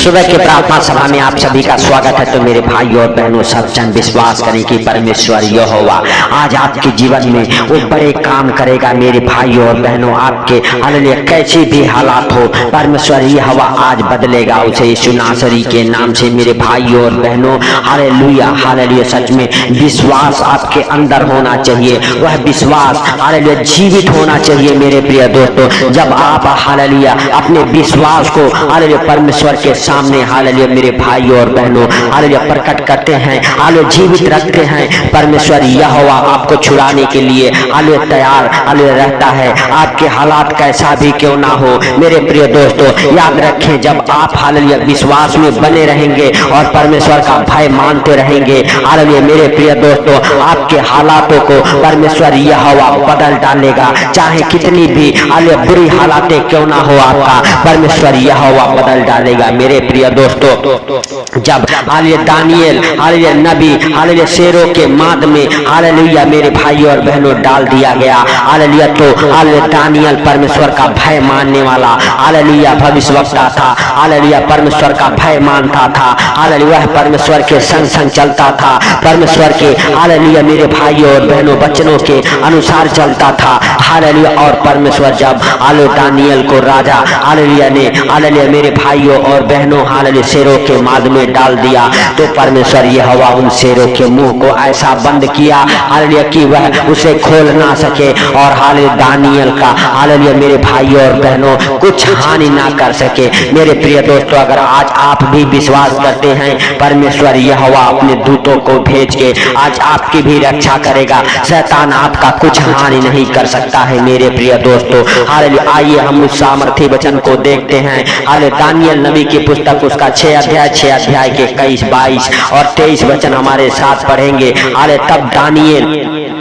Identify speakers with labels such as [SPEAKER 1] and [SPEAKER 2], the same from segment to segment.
[SPEAKER 1] सुबह के प्रार्थना सभा में आप सभी का स्वागत है। तो मेरे भाइयों और बहनों, सब जन विश्वास करें कि परमेश्वर यहोवा आज आपके जीवन में वो बड़े काम करेगा। मेरे भाइयों और बहनों, आपके हालेलुया कैसी भी हालात हो, परमेश्वर यहोवा आज बदलेगा उसे यीशु नासरी के नाम से। मेरे भाइयों और बहनों, हालेलुया हालेलुया, सच में विश्वास आपके अंदर होना चाहिए। वह विश्वास हालेलुया जीवित होना चाहिए। मेरे प्रिय दोस्तों, जब आप हालेलुया अपने विश्वास को हालेलुया परमेश्वर के सामने हालेलुया मेरे भाइयों और बहनों हालेलुया प्रकट करते हैं, हालेलुया जीवित रखते हैं, परमेश्वर यहोवा आपको छुड़ाने के लिए हालेलुया तैयार हालेलुया रहता है। आपके हालात कैसा भी क्यों ना हो, मेरे प्रिय दोस्तों याद रखें, जब आप हालेलुया विश्वास में बने रहेंगे और परमेश्वर का भय मानते रहेंगे, हालेलुया मेरे प्रिय दोस्तों आपके हालातों को परमेश्वर यहोवा बदल डालेगा। चाहे कितनी भी हालेलुया बुरी हालातें क्यों ना हो, आपका परमेश्वर यहोवा बदल डालेगा। मेरे प्रिय दोस्तों, जब हालेलुया दानियेल हालेलुया नबी हालेलुया शेरों के माद में हालेलुया मेरे भाइयों और बहनों डाल दिया गया, हालेलुया तो हालेलुया दानियेल परमेश्वर का भय मानने वाला हालेलुया भविष्यवक्ता था, हालेलुया परमेश्वर का भय मानता था, हालेलुया परमेश्वर के संग संग चलता था, परमेश्वर के हालेलुया मेरे भाइयों और बहनों वचनों के अनुसार चलता था, हालेलुया। और परमेश्वर जब हालेलुया दानियेल को राजा हालेलुया ने हालेलुया मेरे भाइयों और बहनों हालेलुया शेरों के माद में डाल दिया, तो परमेश्वर यहोवा उन शेरों के मुंह को ऐसा बंद किया हालेलुया कि वह उसे खोल ना सके, और हालेलुया दानियेल का हालेलुया मेरे भाइयों और बहनों कुछ हानि ना कर सके। मेरे प्रिय दोस्तों, अगर आज आप भी विश्वास करते हैं, परमेश्वर यहोवा अपने दूतों को भेज के आज आपकी भी रक्षा करेगा, शैतान आपका कुछ हानि नहीं कर सकता है। मेरे प्रिय दोस्तों हालेलुया, आइए हम उस सामर्थी वचन को देखते हैं। हालेलुया दानियेल नबी की पुस्तक उसका 6 अध्याय के 21, 22 और 23 वचन हमारे साथ पढ़ेंगे। हालेलुया तब दानियेल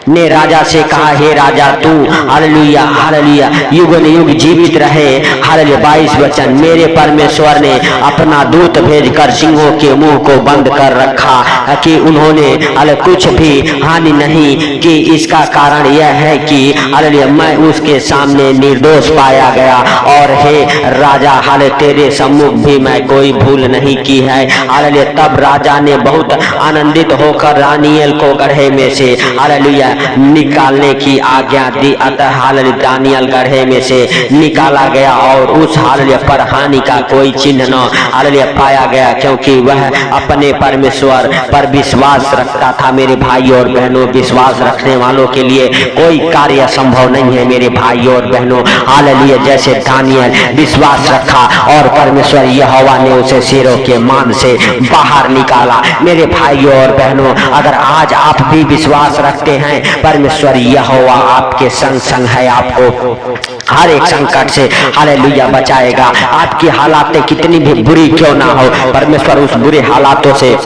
[SPEAKER 1] ने राजा से कहा, हे राजा तू हालेलुया हालेलुया युग न युग जीवित रहे। हालेलुया 22 वचन, मेरे परमेश्वर ने अपना दूत भेजकर सिंहों के मुंह को बंद कर रखा कि उन्होंने हालेलुया कुछ भी हानि नहीं की। इसका कारण यह है कि हालेलुया मैं उसके सामने निर्दोष पाया गया, और हे राजा हालेलुया तेरे सम्मुख भी मैं कोई भूल नहीं की है। हालेलुया तब राजा ने बहुत आनंदित होकर दानियेल को गड्ढे में से हालेलुया निकालने की आज्ञा दी। अतः हालेलुया दानियेल गड्ढे में से निकाला गया, और उस हालेलुया पर हानि का कोई चिन्ह न हालेलुया पाया गया, क्योंकि वह अपने परमेश्वर पर विश्वास रखता था। मेरे भाइयों और बहनों, विश्वास रखने वालों के लिए कोई कार्य संभव नहीं है। मेरे भाइयों और बहनों हालेलुया, जैसे दानियेल विश्वास रखा और परमेश्वर यहोवा ने उसे शेरों के मांद से बाहर निकाला। मेरे भाइयों और बहनों, अगर आज आप भी विश्वास रखते हैं, परमेश्वर यहोवा आपके संग संग है, आपको हर एक संकट से हालेलुया बचाएगा। आपकी हालातें कितनी भी बुरी क्यों ना हो, परमेश्वर उस बुरे हालातों से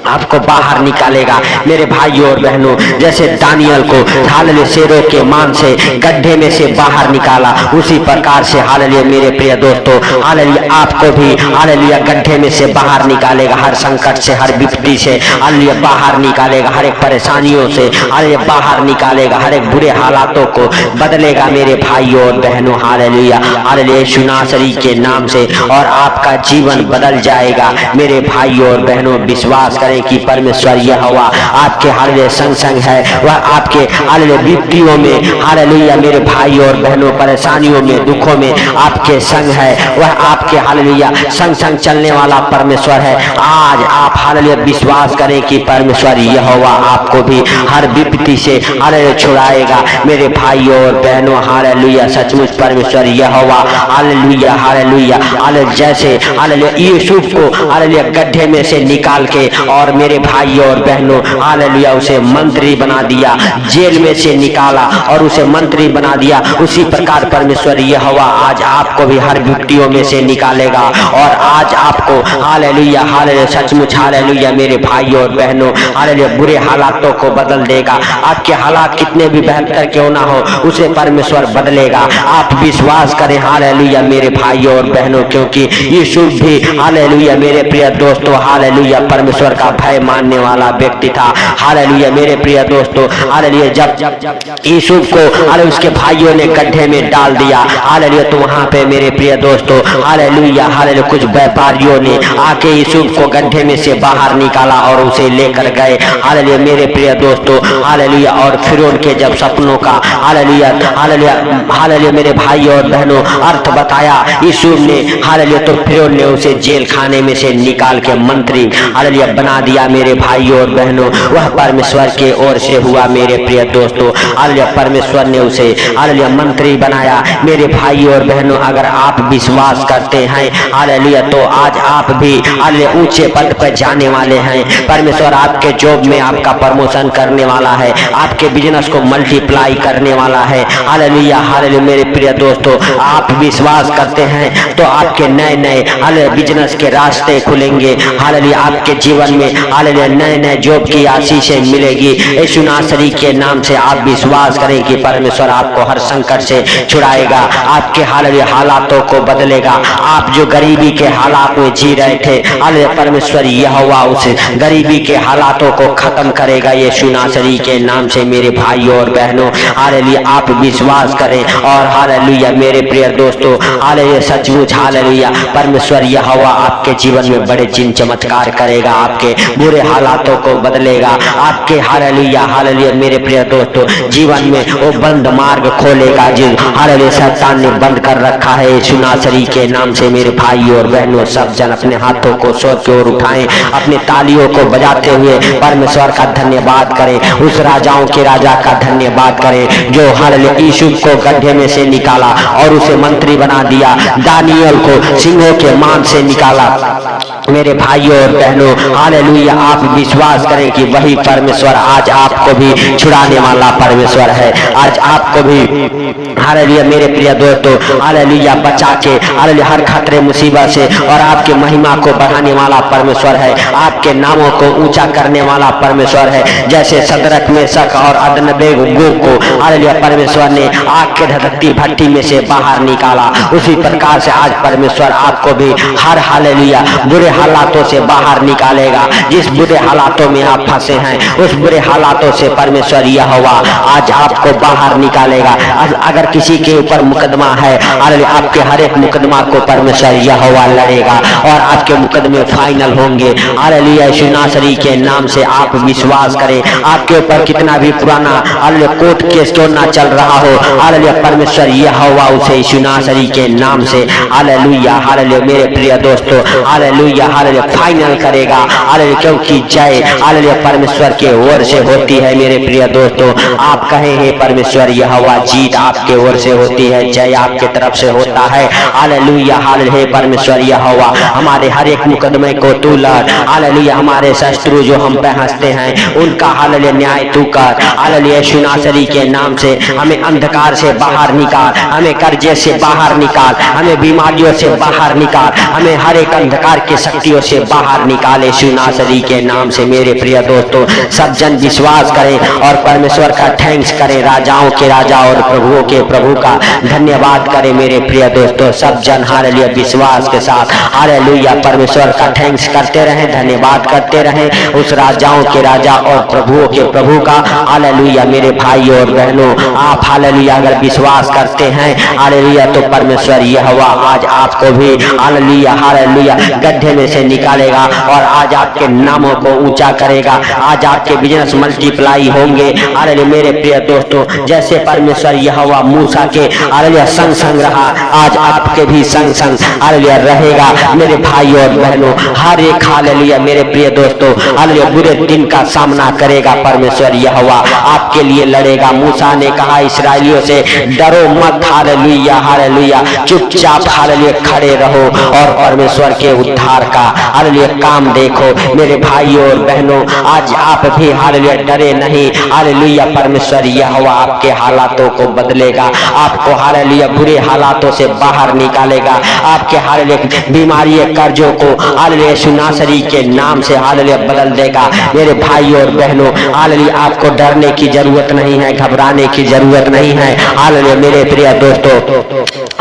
[SPEAKER 1] आपको बाहर निकालेगा। मेरे भाइयों और बहनों, जैसे दानियेल को हालेलुया शेरों के मांद से गड्ढे में से बाहर निकाला, उसी प्रकार से हालेलुया मेरे प्रिय दोस्तों हालेलुया आपको भी हालेलुया गड्ढे में से बाहर निकालेगा। हर संकट से, हर विपत्ति से हालेलुया बाहर निकालेगा, हर एक परेशानियों से हालेलुया बाहर निकालेगा, हर एक बुरे हालातों को बदलेगा। मेरे भाइयों और बहनों हालेलुया हालेलुया यीशु नासरी के नाम से, और आपका जीवन बदल जाएगा। मेरे भाइयों और बहनों, विश्वास करें कि परमेश्वर यहोवा आपके हालेलुया संग संग है। वह आपके हालेलुया विपत्तियों में हालेलुया मेरे भाइयों और बहनों परेशानियों में, दुखों में आपके संग है। वह आपके हालेलुया संग संग चलने वाला परमेश्वर है। आज आप हालेलुया विश्वास करें कि परमेश्वर यहोवा आपको भी हर विपत्ति से हालेलुया छुड़ाएगा। मेरे भाइयों और बहनों हालेलुया सचमुच परमेश्वर यहोवा हालेलुया हालेलुया हालेलुया जैसे हालेलुया यूसुफ को हालेलुया गड्ढे में से निकाल के, और मेरे भाइयों और बहनों हालेलुया उसे मंत्री बना दिया, जेल में से निकाला और उसे मंत्री बना दिया, उसी प्रकार परमेश्वर यहोवा आज आपको भी हर विपत्तियों में से निकालेगा, और आज आपको हालेलुया हालेलुया सचमुच हालेलुया मेरे भाइयों और बहनों हालेलुया बुरे हालातों को बदल देगा। आपके हालात कितने भी बेहतर क्यों ना हो, उसे परमेश्वर बदलेगा। आप विश्वास करें हालेलुया मेरे भाइयों और बहनों, क्योंकि यूसुफ भी हालेलुया मेरे प्रिय दोस्तों हालेलुया परमेश्वर का भय मानने वाला व्यक्ति था। हालेलुया मेरे प्रिय दोस्तों हालेलुया जब यूसुफ को हालेलुया उसके भाइयों ने गड्ढे में डाल दिया हालेलुया, तो वहां पे मेरे प्रिय दोस्तों हालेलुया हालेलुया कुछ व्यापारियों ने आके यूसुफ को गड्ढे में से बाहर निकाला और उसे लेकर गए हालेलुया मेरे प्रिय दोस्तों हालेलुया। और फिरौन के जब सपनों का हालेलुया हालेलुया हालेलुया मेरे भाई और बहनों अर्थ बताया यूसुफ ने हालेलुया, तो फिरौन ने उसे जेल खाने में से निकाल के मंत्री हालेलुया बना दिया मेरे भाई और बहनों। वह परमेश्वर के ओर से हुआ मेरे प्रिय दोस्तों हालेलुया, परमेश्वर ने उसे हालेलुया मंत्री बनाया मेरे भाई और बहनों। अगर आप विश्वास करते हैं हालेलुया, तो आज आप भी हालेलुया ऊंचे पद पर जाने वाले हैं। परमेश्वर आपके जॉब में आपका प्रमोशन करने वाला है, आपके बिजनेस को मल्टीप्लाई करने वाला है हालेलुया हालेलुया मेरे प्रिय दोस्तों। आप विश्वास करते हैं तो आपके नए नए हालेलुया बिजनेस के रास्ते खुलेंगे हालेलुया, आपके जीवन में हालेलुया नए नए जॉब की आशीषें मिलेगी। यीशु नासरी के नाम से आप विश्वास करें कि परमेश्वर आपको हर संकट से छुड़ाएगा, आपके हालेलुया हालातों को बदलेगा। आप जो गरीबी के हालात में जी रहे थे हालेलुया, परमेश्वर यहोवा उस गरीबी के हालातों को खत्म करेगा यीशु नासरी के नाम से मेरे भाइयों और बहनों हालेलुया। आप विश्वास करें और हालेलुया मेरे प्रिय दोस्तों हालेलुया सचमुच हालेलुया परमेश्वर यहोवा आपके जीवन में बड़े चिन्ह चमत्कार करेगा, आपके बुरे हालातों को बदलेगा, आपके हालेलुया हालेलुया मेरे प्रिय दोस्तों जीवन में वो बंद मार्ग खोलेगा जिन हालेलुया शैतान ने बंद कर रखा है यीशु नासरी के नाम से मेरे भाइयों और बहनों। सब जन अपने हाथों को स्वर्ग की ओर उठाएं, अपने तालियों को बजाते हुए परमेश्वर का धन्यवाद करें, उस राजाओं के राजा का धन्यवाद करें जो हालेलुया यूसुफ को गड्ढे में से निकाला और उसे मंत्री बना दिया, दानियल को सिंहों के मान से निकाला मेरे भाइयों और बहनों हालेलुया। आप विश्वास करें कि वही परमेश्वर आज आपको भी छुड़ाने वाला परमेश्वर है, आज आपको भी हालेलुया मेरे प्रिय दोस्तों हालेलुया बचा के हालेलुया हर खतरे मुसीबत से और आपके महिमा को बढ़ाने वाला परमेश्वर है, आपके नामों को ऊंचा करने वाला परमेश्वर है। जैसे सदरक में शक और अदनबेगो को हालेलुया परमेश्वर ने आग के धधकती भट्टी में से बाहर निकाला, उसी प्रकार से आज परमेश्वर आपको भी हर हालेलुया बुरे हालातों से बाहर निकालेगा। जिस बुरे हालातों में आप फंसे हैं उस बुरे हालातों से परमेश्वर यहोवा आज आपको बाहर निकालेगा। अगर किसी के ऊपर मुकदमा है हालेलुया आपके हर एक मुकदमा को परमेश्वर यहोवा लड़ेगा और आपके मुकदमे फाइनल होंगे हालेलुया यीशु नासरी के नाम से। आप विश्वास करें, आपके ऊपर कितना भी पुराना हालेलुया कोर्ट केस क्यों ना चल रहा हो हालेलुया परमेश्वर यहोवा उसे यीशु नासरी के नाम से हालेलुया हालेलुया मेरे प्रिय दोस्तों हालेलुया हालेलुया फाइनल करेगा हालेलुया, क्योंकि जय हालेलुया परमेश्वर के ओर से होती है मेरे प्रिय दोस्तों। आप कहें हे परमेश्वर यहोवा जीत आपके ओर से होती है, जय आपके तरफ से होता है हालेलुया हालेलुया परमेश्वर यहोवा हमारे हर एक मुकदमे को तू लड़ हालेलुया, हमारे शत्रु जो हम पे हंसते हैं उनका हालेलुया न्याय तू कर हालेलुया यीशु नासरी के नाम से। हमें अंधकार से बाहर निकाल, हमें कर्जे से बाहर निकाल, हमें बीमारियों से बाहर निकाल, हमें हर एक अंधकार के शक्तियों से बाहर निकाले यीशु नासरी के नाम से मेरे प्रिय दोस्तों। सब जन विश्वास करें और परमेश्वर का थैंक्स करें, राजाओं के राजा और प्रभुओं के प्रभु का धन्यवाद करें मेरे प्रिय दोस्तों। सब जन हालेलुया विश्वास के साथ हालेलुया परमेश्वर का थैंक्स करते रहें, धन्यवाद करते रहें उस राजाओं के राजा और प्रभुओं के प्रभु का हालेलुया मेरे भाई और बहनों। आप हालेलुया अगर विश्वास करते हैं हालेलुया तो परमेश्वर यहोवा आज आपको भी हालेलुया हालेलुया गड्ढे में से निकालेगा और आज आपके नामों को ऊंचा करेगा, आज आपके बिजनेस मल्टीप्लाई होंगे हालेलुया मेरे प्रिय दोस्तों। जैसे परमेश्वर यहोवा मूसा के हालेलुया संग संग रहा, आज आपके भी संग संग हालेलुया रहेगा मेरे भाई और बहनों। हर एक हालेलुया मेरे प्रिय दोस्तों हालेलुया बुरे दिन का सामना करेगा परमेश्वर यहोवा, आपके लिए लड़ेगा। मूसा ने कहा इस्राएलियों से डरो मत हालेलुया हालेलुया, चुपचाप हालेलुया खड़े रहो और परमेश्वर के उद्धार आपका हालेलुया काम देखो मेरे भाइयों और बहनों। आज आप भी हालेलुया डरे नहीं, हालेलुया परमेश्वर यहोवा आपके हालातों को बदलेगा, आपको हालेलुया बुरे हालातों से बाहर निकालेगा, आपके हालेलुया बीमारी कर्जों को हालेलुया यीशु नासरी के नाम से हालेलुया बदल देगा। मेरे भाइयों और बहनों हालेलुया आपको डरने की जरूरत नहीं है, घबराने की जरूरत नहीं है। हालेलुया मेरे प्रिय दोस्तों,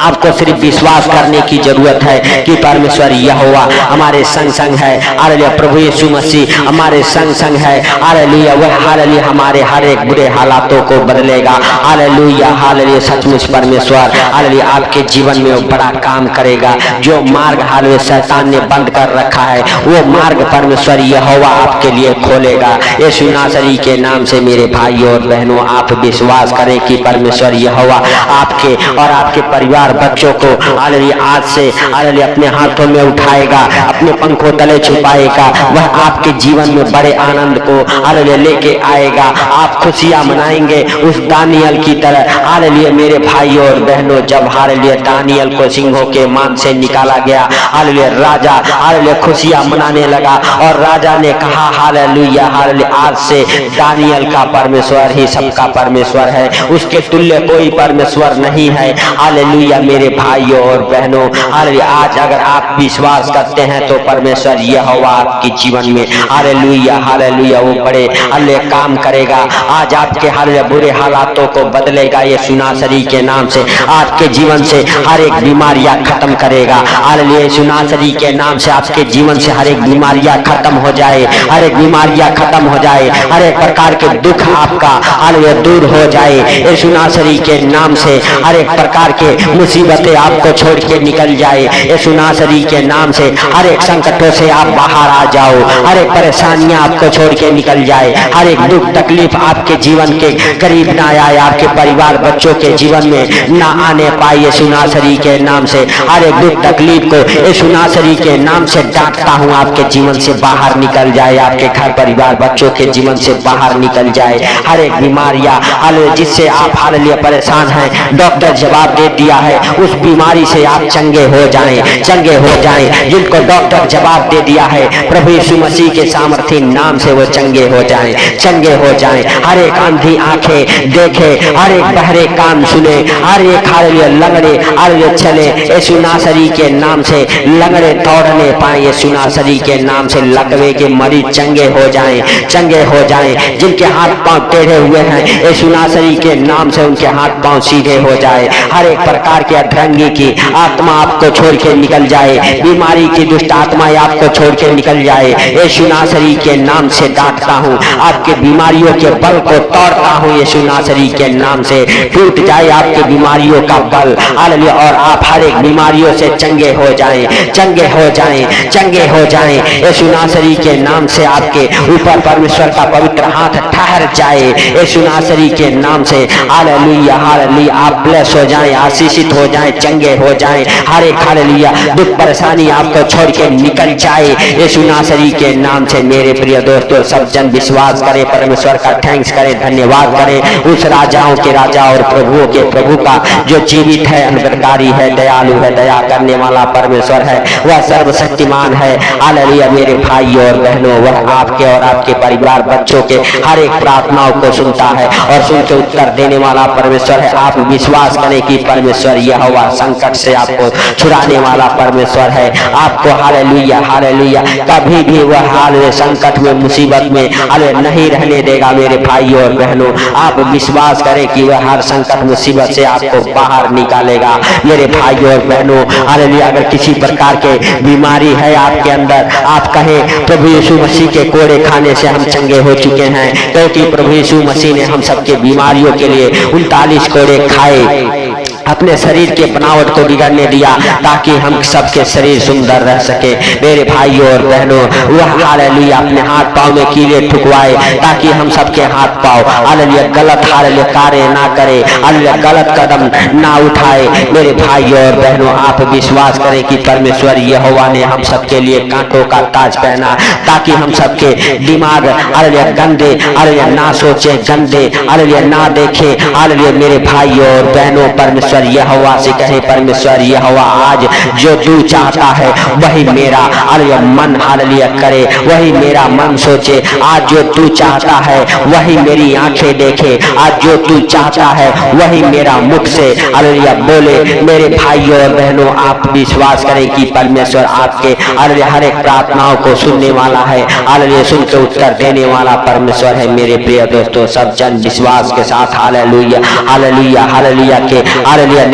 [SPEAKER 1] आपको सिर्फ विश्वास करने की जरूरत है कि परमेश्वर यहोवा हमारे संग संग है। हालेलुया प्रभु यीशु मसीह हमारे संग संग है। हालेलुया वह हालेलुया हमारे हर एक बुरे हालातों को बदलेगा। हालेलुया हालेलुया सचमुच परमेश्वर हालेलुया आपके जीवन में वो बड़ा काम करेगा। जो मार्ग हालेलुया शैतान ने बंद कर रखा है वो मार्ग परमेश्वर यहोवा आपके लिए खोलेगा यीशु नासरी के नाम से। मेरे भाइयों और बहनों आप विश्वास करें कि परमेश्वर यहोवा आपके और आपके परिवार बच्चों को हालेलुया आज से हालेलुया अपने हाथों में उठाएगा, अपने पंखों तले छुपाएगा। वह आपके जीवन में बड़े आनंद को हालेलुया लेके आएगा। आप खुशियां मनाएंगे उस दानियल की तरह। हालेलुया मेरे भाइयों और बहनों, जब हालेलुया दानियल को सिंहों के मान से निकाला गया, हालेलुया राजा हालेलुया खुशियां मनाने लगा और राजा ने कहा हालेलुया हालेलुया आज से दानियल का परमेश्वर ही सबका परमेश्वर है, उसके तुल्य कोई परमेश्वर नहीं है। हालेलुया मेरे भाइयों और बहनों, हालेलुया आज अगर आप विश्वास करते हैं तो परमेश्वर यहोवा आपके जीवन में हालेलुया हालेलुया वो बड़े हालेलुया काम करेगा। आज आपके हालेलुया बुरे हालातों को बदलेगा यीशु नासरी के नाम से। आपके जीवन से हर एक बीमारियां खत्म करेगा। हालेलुया यीशु नासरी के नाम से आपके जीवन से हर एक बीमारियां खत्म हो जाए, हर एक बीमारियां खत्म हो जाए, हर एक प्रकार के दुख आपका हालेलुया दूर हो जाए यीशु नासरी के नाम से। हर एक प्रकार के मुसीबतें आपको छोड़ के निकल जाए यीशु नासरी के नाम से। हर एक संकटों से आप बाहर आ जाओ, हर एक परेशानियां आपको छोड़ के निकल जाए, हर एक दुख तकलीफ आपके जीवन के करीब ना आए, आपके परिवार बच्चों के जीवन में ना आने पाए यीशु नासरी के नाम से। हर एक दुख तकलीफ को यीशु नासरी के नाम से डांटता हूँ, आपके जीवन से बाहर निकल जाए, आपके घर परिवार बच्चों के जीवन से बाहर निकल जाए। हर एक बीमारियां हालेलुया जिससे आप हालेलुया परेशान हैं, डॉक्टर जवाब दे दिया है उस बीमारी से आप चंगे हो जाएं, चंगे हो जाएं। जिनको डॉक्टर जवाब दे दिया है प्रभु यीशु मसीह के सामर्थी नाम से वो चंगे हो जाएं, चंगे हो जाएं। हर एक अंधी आंखें देखे, हर एक बहरे कान सुने, हर एक हालेलुया लंगड़े हालेलुया चले यीशु नासरी के नाम से, लंगड़े दौड़ने पाए यीशु नासरी के नाम से, लकवे के मरीज चंगे हो जाएं, चंगे हो जाएं। जिनके हाथ पांव टेढ़े हुए हैं यीशु नासरी के नाम से उनके हाथ पांव सीधे हो जाए। हर एक प्रकार के अधरंगी की आत्मा आपको छोड़ के निकल जाए, बीमारी की दुष्ट आत्माएं आपको छोड़ के निकल जाए यीशु नासरी के नाम से। डांटता हूँ आपके बीमारियों के बल को तोड़ता हूँ यीशु नासरी के नाम से। टूट जाए आपके बीमारियों का बल हालेलुया और आप हर एक बीमारियों से चंगे हो जाएं, चंगे हो जाएं, चंगे हो जाएं यीशु नासरी के नाम से। आपके ऊपर परमेश्वर का पवित्र हाथ ठहर जाए यीशु नासरी के नाम से। हालेलुया हालेलुया आप ब्लेस हो जाएं, आशीषित हो जाएं, चंगे हो जाएं। हर एक हालेलुया दुख परेशानी आपको छोड़ के निकल जाए यीशु नासरी के नाम से। मेरे प्रिय दोस्तों, सब जन विश्वास करें, परमेश्वर का थैंक्स करें, धन्यवाद करें उस राजाओं के राजा और प्रभुओं के प्रभु का जो जीवित है, अनबरकारी है, दयालु है, दया करने वाला परमेश्वर है, वह सर्वशक्तिमान है। हालेलुया मेरे भाई और बहनों, वह आपके और आपके परिवार बच्चों के हर एक प्रार्थनाओं को सुनता है और सुन के उत्तर देने वाला परमेश्वर है। आप विश्वास करें कि परमेश्वर यहोवा संकट से आपको छुड़ाने वाला परमेश्वर है। आपको हालेलुया हालेलुया कभी भी वह हालेलुया संकट में मुसीबत में हालेलुया नहीं रहने देगा। मेरे भाइयों और बहनों, आप विश्वास करें कि वह हर संकट मुसीबत से आपको बाहर निकालेगा। मेरे भाइयों और बहनों, हालेलुया अगर किसी प्रकार के बीमारी है आपके अंदर, आप कहें प्रभु यीशु मसीह के कोड़े खाने से हम चंगे हो चुके हैं, क्योंकि प्रभु यीशु मसीह ने हम सबके बीमारियों के लिए 39 कोड़े खाए, अपने शरीर के बनावट को बिगड़ने दिया ताकि हम सबके शरीर सुंदर रह सके। मेरे भाइयों और बहनों, वह हालेलुया अपने हाथ पांव में कीले ठुकवाए ताकि हम सबके हाथ पांव हालेलुया गलत हालेलुया कार्य ना करे, हालेलुया गलत कदम ना उठाए। मेरे भाइयों और बहनों, आप विश्वास करें कि परमेश्वर यहोवा ने हम सबके लिए कांटों का ताज पहना ताकि हम सबके दिमाग हालेलुया गंदे हालेलुया ना सोचे, गंदे हालेलुया ना देखे। हालेलुया मेरे भाइयों और बहनों, परमेश्वर परमेश्वर यहोवा से कहे, परमेश्वर यहोवा आज जो तू चाहता है वही मेरा हालेलुया मन हालेलुया करे, वही मेरा मन सोचे। आज जो तू चाहता है वही मेरी आंखें देखे, आज जो तू चाहता है वही मेरा मुख से हालेलुया बोले। मेरे भाइयों और बहनों, आप विश्वास करें कि परमेश्वर आपके हालेलुया हर एक प्रार्थनाओं को सुनने वाला है, हालेलुया सुन के उत्तर देने वाला परमेश्वर है। मेरे प्रिय दोस्तों, सब जन विश्वास के साथ हालेलुया हालेलुया हालेलुया के हालेलुया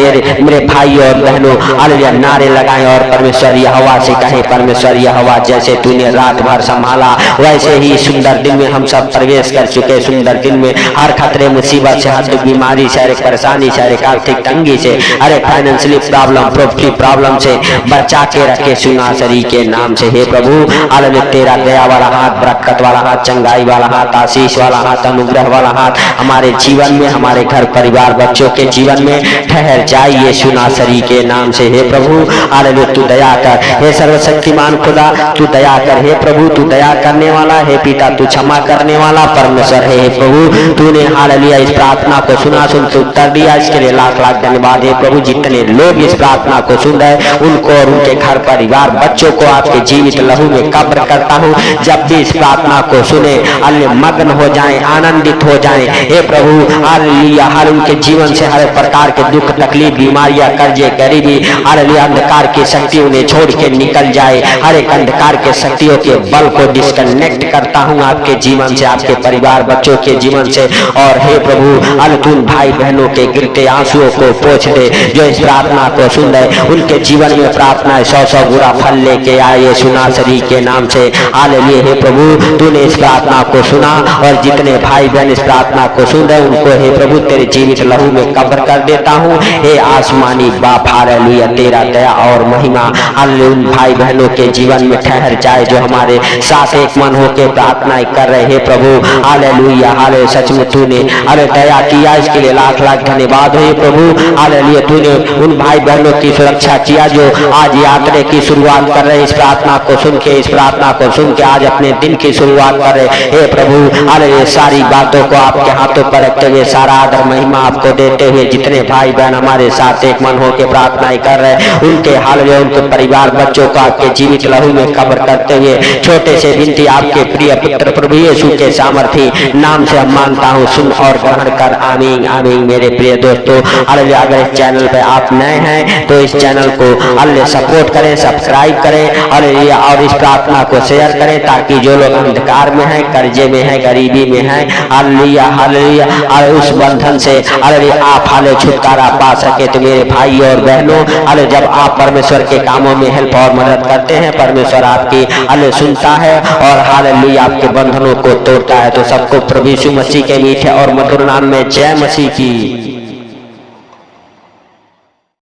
[SPEAKER 1] मेरे भाइयों और बहनों हालेलुया नारे लगाएं और परमेश्वर यहोवा से कहें, परमेश्वर यहोवा जैसे तूने रात भर संभाला वैसे ही सुंदर दिन में हम सब प्रवेश कर चुके। सुंदर दिन में हर खतरे मुसीबत से, हर बीमारी से, हर परेशानी से, हर आर्थिक तंगी से, हर फाइनेंशियली प्रॉब्लम, प्रॉपर्टी प्रॉब्लम से बचा के रखे सुनासरी के नाम से। हे प्रभु हालेलुया तेरा दया वाला हाथ, बरकत वाला हाथ, चंगाई वाला हाथ, आशीष वाला हाथ, अनुग्रह वाला हाथ हमारे जीवन में, हमारे घर परिवार बच्चों के जीवन में ठहर जाइए सुनासरी के नाम से। हे प्रभु हालेलुया तू दया कर, हे सर्वशक्तिमान खुदा तू दया कर। हे प्रभु तू दया करने वाला, हे पिता तू क्षमा करने वाला परमेश्वर है। हे प्रभु तूने हालेलुया इस प्रार्थना को सुना, सुन के उत्तर दिया, इसके लिए लाख लाख धन्यवाद। हे प्रभु जितने लोग इस प्रार्थना को सुन रहे उनको और उनके घर परिवार बच्चों को आपके जीवित लहू में कब्र करता हूँ। जब भी इस प्रार्थना को सुने हालेलुया मग्न हो जाएं, आनंदित हो जाएं। हे प्रभु हालेलुया हर उनके जीवन से हर प्रकार के दुख तकलीफ बीमारियां कर्जे गरीबी हालेलुया अंधकार की शक्ति उन्हें छोड़ के निकल जाए। हर एक अंधकार के शक्तियों के बल को डिस्कनेक्ट करता हूँ आपके जीवन से, आपके परिवार बच्चों के जीवन से। और हे प्रभु हालेलुया भाई बहनों के गिरते आंसुओं को पोंछ दे, जो इस प्रार्थना को सुन रहे उनके जीवन में प्रार्थना 100 गुना फल लेके आए सुनासरी के नाम से। हालेलुया हे प्रभु तूने इस प्रार्थना को सुना और जितने भाई बहन इस प्रार्थना को सुन रहे उनको हे प्रभु तेरे जीवित लहू में कब्र कर देता हूँ। हे आसमानी बाप हालेलुया तेरा दया और महिमा हालेलुया उन भाई बहनों के जीवन में ठहर जाए जो हमारे साथ एक मन होकर प्रार्थनाएं कर रहे। हे प्रभु हालेलुया हालेलुया सच में तूने अरे दया किया, इसके लिए लाख लाख धन्यवाद हो। हे प्रभु हालेलुया तूने उन भाई बहनों की सुरक्षा किया जो आज यात्रा की शुरुआत कर रहे, इस प्रार्थना को सुन के, इस प्रार्थना को सुन के आज अपने दिन की शुरुआत कर रहे। हे प्रभु हालेलुया सारी बातों को आपके हाथों पर रखते हुए सारा आदर महिमा आपको देते हुए जितने भाई बहन हमारे साथ एक मन होकर प्रार्थनाएं कर रहे उनके हालेलुया उनके परिवार बच्चों को आपके जीवित लहू में कब्र करते हुए छोटे से विनती आपके प्रिय पुत्र प्रभु यीशु के सामर्थी नाम से हम मानता हूँ, सुन और ग्रहण कर। आमीन आमीन। मेरे प्रिय दोस्तों हालेलुया अगर इस चैनल पे आप नए हैं तो इस चैनल को हालेलुया सपोर्ट करें, सब्सक्राइब करें हालेलुया और इस प्रार्थना को शेयर करें ताकि जो लोग अंधकार में हैं, कर्जे में हैं, गरीबी में हैं हालेलुया हालेलुया और उस बंधन से हालेलुया आप हालेलुया छुटकारा पा सके। तो मेरे भाई और बहनों हालेलुया जब आप परमेश्वर के कामों में हेल्प और मदद करते हैं परमेश्वर आपकी हालेलुया सुनता है और हालेलुया आपके बंधनों को तोड़ता है। तो सबको प्रभु यीशु मसीह के मीठे और मधुर नाम में जय मसीह की।